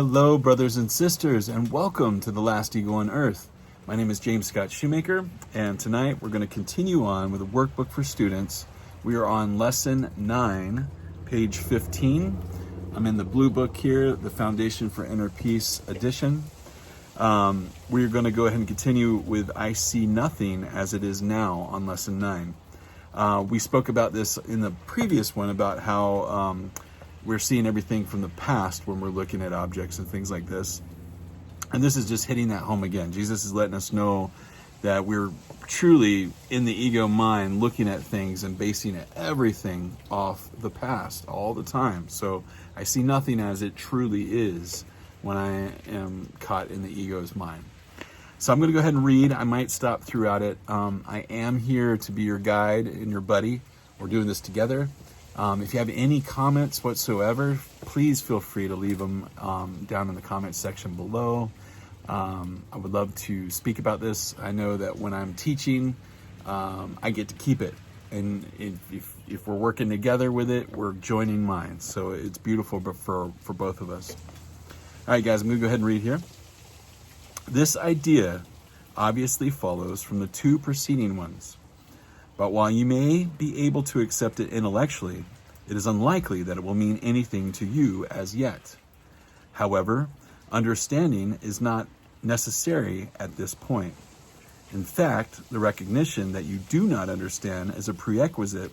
Hello, brothers and sisters, and welcome to The Last Eagle on Earth. My name is James Scott Shoemaker, and tonight we're going to continue on with a workbook for students. We are on Lesson 9, page 15. I'm in the blue book here, the Foundation for Inner Peace edition. We're going to go ahead and continue with I See Nothing as It Is Now on Lesson 9. We spoke about this in the previous one, about how we're seeing everything from the past when we're looking at objects and things like this. And this is just hitting that home again. Jesus is letting us know that we're truly in the ego mind looking at things and basing everything off the past all the time. So I see nothing as it truly is when I am caught in the ego's mind. So I'm going to go ahead and read. I might stop throughout it. I am here to be your guide and your buddy. We're doing this together. If you have any comments whatsoever, please feel free to leave them down in the comments section below. I would love to speak about this. I know that when I'm teaching, I get to keep it. And if we're working together with it, we're joining minds. So it's beautiful for both of us. All right, guys, I'm going to go ahead and read here. This idea obviously follows from the two preceding ones. But while you may be able to accept it intellectually, it is unlikely that it will mean anything to you as yet. However, understanding is not necessary at this point. In fact, the recognition that you do not understand is a prerequisite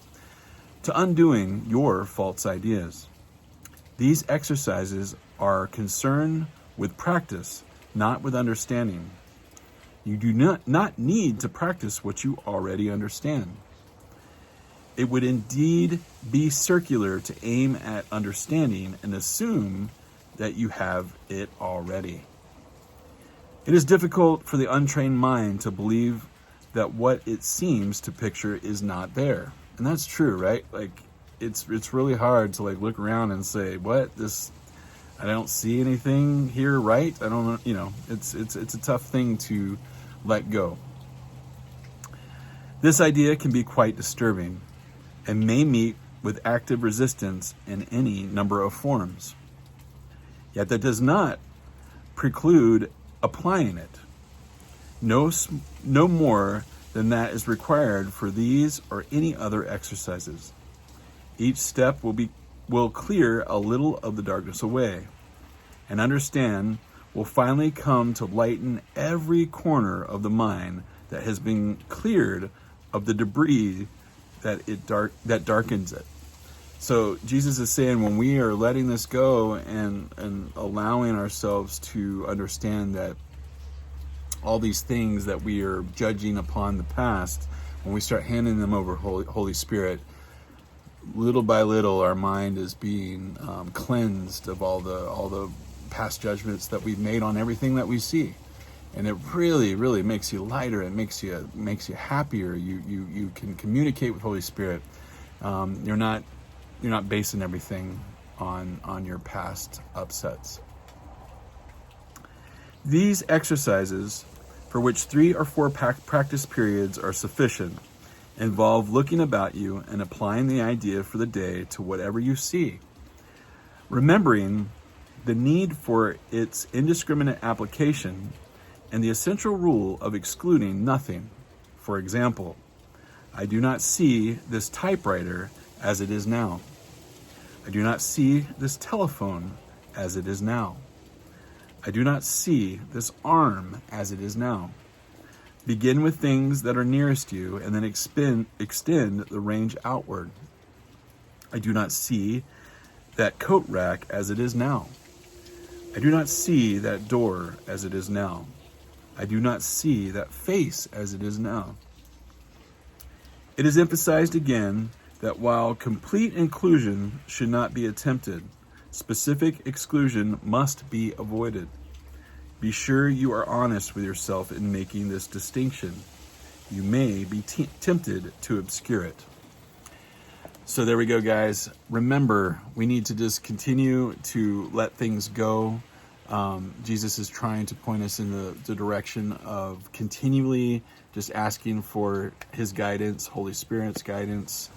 to undoing your false ideas. These exercises are concerned with practice, not with understanding. You do not need to practice what you already understand. It would indeed be circular to aim at understanding and assume that you have it already. It is difficult for the untrained mind to believe that what it seems to picture is not there. And that's true, right? Like, it's really hard to look around and say, I don't see anything here, right? I don't know, it's a tough thing to let go. This idea can be quite disturbing and may meet with active resistance in any number of forms. Yet that does not preclude applying it. No more than that is required for these or any other exercises. Each step will clear a little of the darkness away, and understand will finally come to lighten every corner of the mind that has been cleared of the debris that darkens it. So Jesus is saying, when we are letting this go and allowing ourselves to understand that all these things that we are judging upon the past, when we start handing them over Holy Spirit, little by little our mind is being cleansed of all the past judgments that we've made on everything that we see. And it really, really makes you lighter. It makes you happier. You can communicate with Holy Spirit. You're not basing everything on your past upsets. These exercises, for which 3 or 4 practice periods are sufficient, involve looking about you and applying the idea for the day to whatever you see, remembering the need for its indiscriminate application and the essential rule of excluding nothing. For example, I do not see this typewriter as it is now. I do not see this telephone as it is now. I do not see this arm as it is now. Begin with things that are nearest you and then extend the range outward. I do not see that coat rack as it is now. I do not see that door as it is now. I do not see that face as it is now. It is emphasized again that while complete inclusion should not be attempted, specific exclusion must be avoided. Be sure you are honest with yourself in making this distinction. You may be tempted to obscure it. So there we go, guys. Remember, we need to just continue to let things go. Jesus is trying to point us in the direction of continually just asking for his guidance, Holy Spirit's guidance,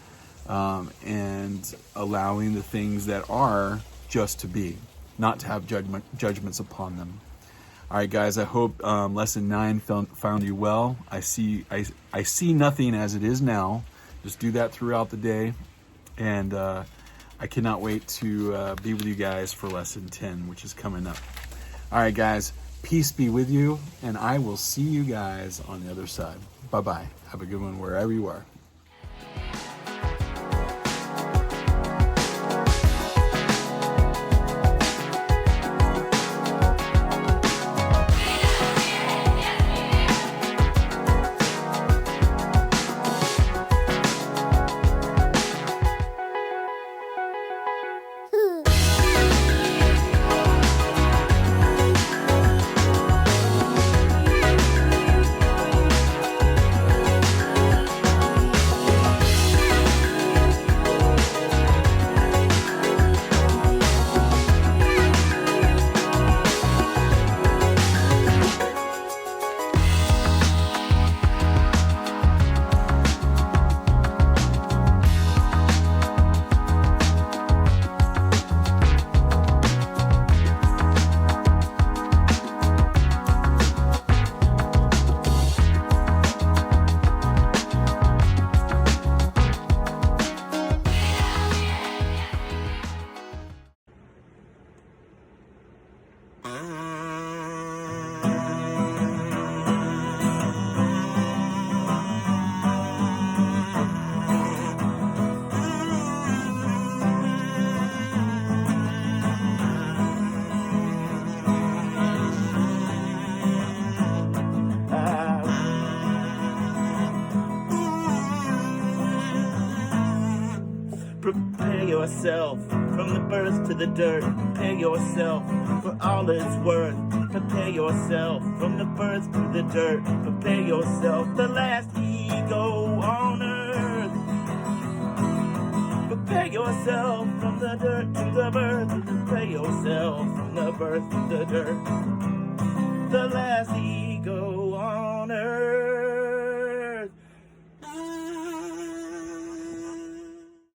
and allowing the things that are just to be. not to have judgments upon them. All right, guys, I hope lesson 9 found you well. I see nothing as it is now. Just do that throughout the day. And I cannot wait to be with you guys for lesson 10, which is coming up. All right, guys, peace be with you, and I will see you guys on the other side. Bye-bye. Have a good one wherever you are. Prepare yourself from the birth to the dirt. Prepare yourself for all it's worth. Prepare yourself from the birth to the dirt. Prepare yourself, the last ego on earth. Prepare yourself from the dirt to the birth. Prepare yourself from the birth to the dirt. The last ego on earth.